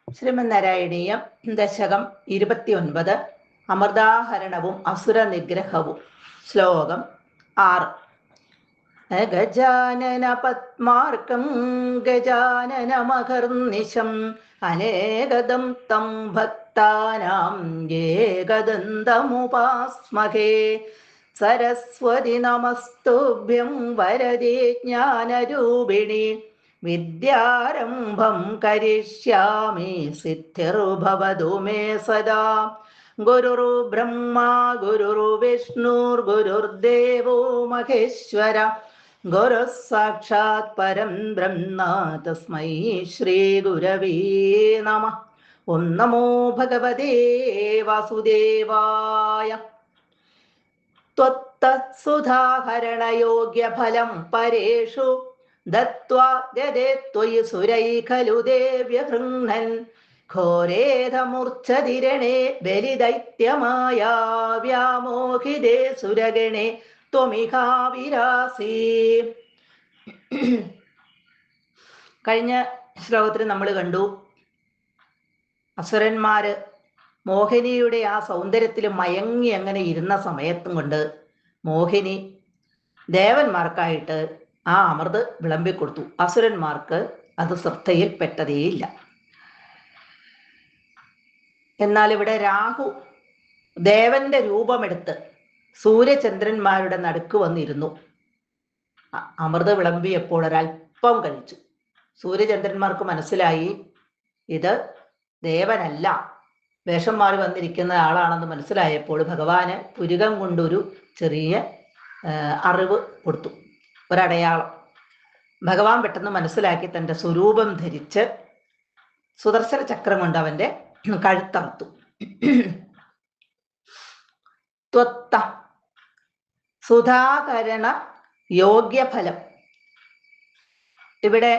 ശ്രീമന്നാരായണീയം ദശകം 29 അമൃതാഹരണവും അസുര നിഗ്രഹവും. ശ്ലോകം 6. ഗജാനന പത്മാർക്കം ഗജാനനമഹർനിശം അനേകദം തം ഭക്താനാം ഏകദന്തമുപാസ്മഹേ. സരസ്വതി നമസ്തുഭ്യം വരദേ ജ്ഞാനരൂപിണി വിദ്യാരംഭം കരിഷ്യാമി സിദ്ധിർഭവതു മേ സദാ. ഗുരുർബ്രഹ്മ ഗുരുർവിഷ്ണുർഗുരുർദേവോ മഹേശ്വര ഗുരുഃ സാക്ഷാത് പരം ബ്രഹ്മ തസ്മൈ ശ്രീ ഗുരവേ നമഃ. ഓം നമോ ഭഗവതേ വാസുദേവായ. ത്വത്തസുധാഹരണയോഗ്യഫലം പരേഷു ദത്വാ ഗദേ ത്വയി സുരൈ ഖലു ദേവ്യഹൃഹ്നൻ ഘോരേധമൂർച്ഛതിരണേ ബലിദൈത്യമായ വ്യാമോഹിതേ സുരഗണേ ത്വമിഹാവിരാസി. കഴിഞ്ഞ ശ്ലോകത്തിൽ നമ്മൾ കണ്ടു, അസുരന്മാര് മോഹിനിയുടെ ആ സൗന്ദര്യത്തിൽ മയങ്ങി അങ്ങനെ ഇരുന്ന സമയത്തും കൊണ്ട് മോഹിനി ദേവന്മാർക്കായിട്ട് ആ അമൃത് വിളമ്പിക്കൊടുത്തു. അസുരന്മാർക്ക് അത് ശ്രദ്ധയിൽപ്പെട്ടതേയില്ല. എന്നാൽ ഇവിടെ രാഹു ദേവന്റെ രൂപമെടുത്ത് സൂര്യചന്ദ്രന്മാരുടെ നടുക്ക് വന്നിരുന്നു. അമൃത് വിളമ്പിയപ്പോൾ ഒരൽപ്പം കഴിച്ചു. സൂര്യചന്ദ്രന്മാർക്ക് മനസ്സിലായി ഇത് ദേവനല്ല, വേഷം മാറി വന്നിരിക്കുന്ന ആളാണെന്ന് മനസ്സിലായപ്പോൾ ഭഗവാന് പുരുകം കൊണ്ടൊരു ചെറിയ അറിവ് കൊടുത്തു, ഒരടയാളം. ഭഗവാൻ പെട്ടെന്ന് മനസ്സിലാക്കി തൻ്റെ സ്വരൂപം ധരിച്ച് സുദർശന ചക്രം കൊണ്ട് അവന്റെ കഴുത്തറുത്തു. ത്വത്ത സുധാകരണ യോഗ്യഫലം. ഇവിടെ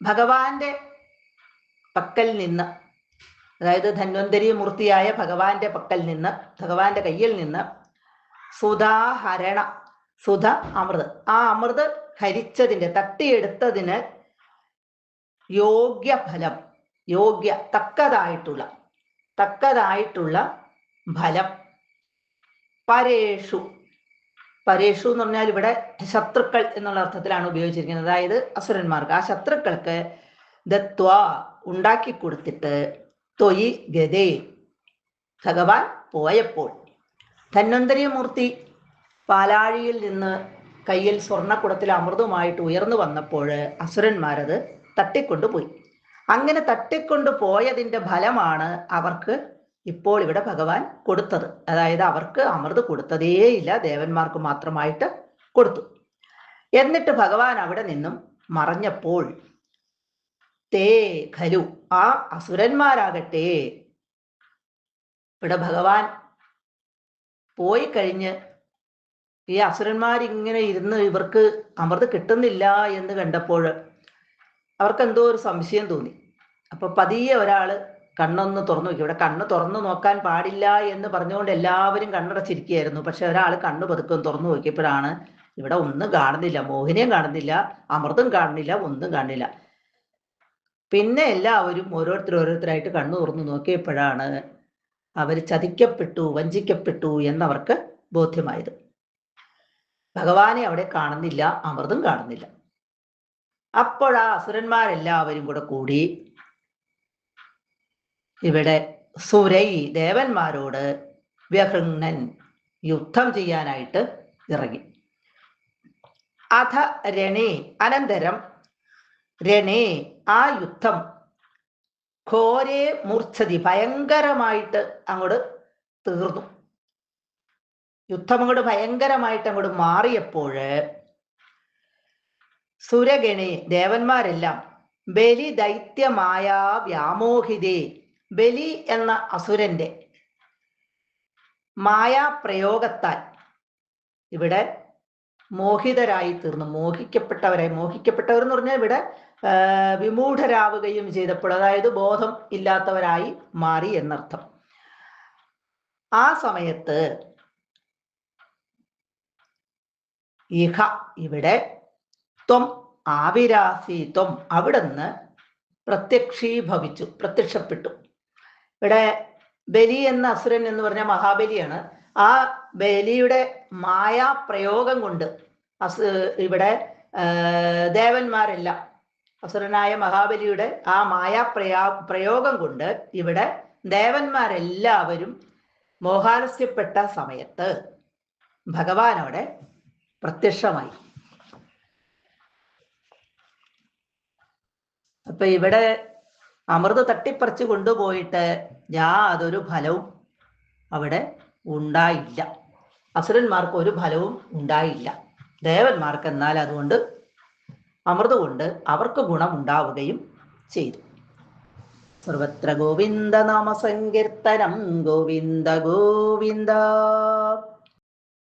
ഭഗവാന്റെ പക്കൽ നിന്ന്, അതായത് ധന്വന്തരി മൂർത്തിയായ ഭഗവാന്റെ പക്കൽ നിന്ന്, ഭഗവാന്റെ കയ്യിൽ നിന്ന് സുധാഹരണ, സുധ അമൃത്, ആ അമൃത് ഹരിച്ചതിൻ്റെ, തട്ടിയെടുത്തതിന് യോഗ്യഫലം, യോഗ്യ തക്കതായിട്ടുള്ള ഫലം. പരേഷു, പരേഷു എന്ന് പറഞ്ഞാൽ ഇവിടെ ശത്രുക്കൾ എന്നുള്ള അർത്ഥത്തിലാണ് ഉപയോഗിച്ചിരിക്കുന്നത്. അതായത് അസുരന്മാർക്ക്, ആ ശത്രുക്കൾക്ക് ദത്വ ഉണ്ടാക്കി കൊടുത്തിട്ട് ത്വയി ഗതേ ഭഗവാൻ പോയപ്പോൾ. ധന്വന്തരി മൂർത്തി പാലാഴിയിൽ നിന്ന് കയ്യിൽ സ്വർണ്ണക്കുടത്തിൽ അമൃതമായിട്ട് ഉയർന്നു വന്നപ്പോൾ അസുരന്മാരത് തട്ടിക്കൊണ്ടുപോയി. അങ്ങനെ തട്ടിക്കൊണ്ടു പോയതിൻ്റെ ഫലമാണ് അവർക്ക് ഇപ്പോൾ ഇവിടെ ഭഗവാൻ കൊടുത്തത്. അതായത് അവർക്ക് അമൃത് കൊടുത്തതേയില്ല, ദേവന്മാർക്ക് മാത്രമായിട്ട് കൊടുത്തു. എന്നിട്ട് ഭഗവാൻ അവിടെ നിന്നും മറഞ്ഞപ്പോൾ തേ ഖലു, ആ അസുരന്മാരാകട്ടെ, ഇവിടെ ഭഗവാൻ പോയി കഴിഞ്ഞ് ഈ അസുരന്മാരിങ്ങനെ ഇരുന്ന് ഇവർക്ക് അമൃത് കിട്ടുന്നില്ല എന്ന് കണ്ടപ്പോൾ അവർക്ക് എന്തോ ഒരു സംശയം തോന്നി. അപ്പൊ പതിയെ ഒരാൾ കണ്ണൊന്ന് തുറന്നു നോക്കി. ഇവിടെ കണ്ണ് തുറന്നു നോക്കാൻ പാടില്ല എന്ന് പറഞ്ഞുകൊണ്ട് എല്ലാവരും കണ്ണടച്ചിരിക്കുകയായിരുന്നു. പക്ഷെ ഒരാൾ കണ്ണ് പതുക്കം തുറന്നു നോക്കിയപ്പോഴാണ് ഇവിടെ ഒന്നും കാണുന്നില്ല, മോഹിനിയും കാണുന്നില്ല, അമൃതും കാണുന്നില്ല, ഒന്നും കാണുന്നില്ല. പിന്നെ എല്ലാവരും ഓരോരുത്തരായിട്ട് കണ്ണു തുറന്നു നോക്കിയപ്പോഴാണ് അവർ ചതിക്കപ്പെട്ടു, വഞ്ചിക്കപ്പെട്ടു എന്നവർക്ക് ബോധ്യമായത്. ഭഗവാനെ അവിടെ കാണുന്നില്ല, അമൃതും കാണുന്നില്ല. അപ്പോഴാ അസുരന്മാരെല്ലാവരും കൂടെ കൂടി ഇവിടെ സുരൈ ദേവന്മാരോട് വ്യഹൃഹ്നൻ യുദ്ധം ചെയ്യാനായിട്ട് ഇറങ്ങി. അഥ രണേ, അനന്തരം രണേ ആ യുദ്ധം, ഘോരേ മൂർച്ഛതി ഭയങ്കരമായിട്ട് അങ്ങോട്ട് തീർന്നു. യുദ്ധം അങ്ങോട്ട് ഭയങ്കരമായിട്ട് അങ്ങോട്ട് മാറിയപ്പോൾ സുരഗണേ ദേവന്മാരെല്ലാം ബലി ദൈത്യമായ വ്യാമോഹിതേ, ബലി എന്ന അസുരന്റെ മായാപ്രയോഗത്താൽ ഇവിടെ മോഹിതരായി തീർന്നു, മോഹിക്കപ്പെട്ടവരായി. മോഹിക്കപ്പെട്ടവർ എന്ന് പറഞ്ഞാൽ ഇവിടെ വിമൂഢരാവുകയും ചെയ്തപ്പോൾ, അതായത് ബോധം ഇല്ലാത്തവരായി മാറി എന്നർത്ഥം. ആ സമയത്ത് ഇഹ ഇവിടെ ത്വം ആവിരാസി, ത്വം അവിടുന്ന് പ്രത്യക്ഷീഭവിച്ചു, പ്രത്യക്ഷപ്പെട്ടു. ഇവിടെ ബലി എന്ന അസുരൻ എന്ന് പറഞ്ഞ മഹാബലിയാണ്. ആ ബലിയുടെ മായാപ്രയോഗം കൊണ്ട് ഇവിടെ ദേവന്മാരെല്ലാം, അസുരനായ മഹാബലിയുടെ ആ പ്രയോഗം കൊണ്ട് ഇവിടെ ദേവന്മാരെല്ലാവരും മോഹാലസ്യപ്പെട്ട സമയത്ത് ഭഗവാനോടെ പ്രത്യക്ഷമായി. അപ്പൊ ഇവിടെ അമൃത് തട്ടിപ്പറിച്ച് കൊണ്ടുപോയിട്ട് യാതൊരു ഫലവും അവിടെ ഉണ്ടായില്ല. അസുരന്മാർക്ക് ഒരു ഫലവും ഉണ്ടായില്ല. ദേവന്മാർക്ക് എന്നാൽ അതുകൊണ്ട് അമൃത് കൊണ്ട് അവർക്ക് ഗുണം ഉണ്ടാവുകയും ചെയ്തു. സർവത്ര ഗോവിന്ദ നാമ സങ്കീർത്തനം, ഗോവിന്ദ ഗോവിന്ദ.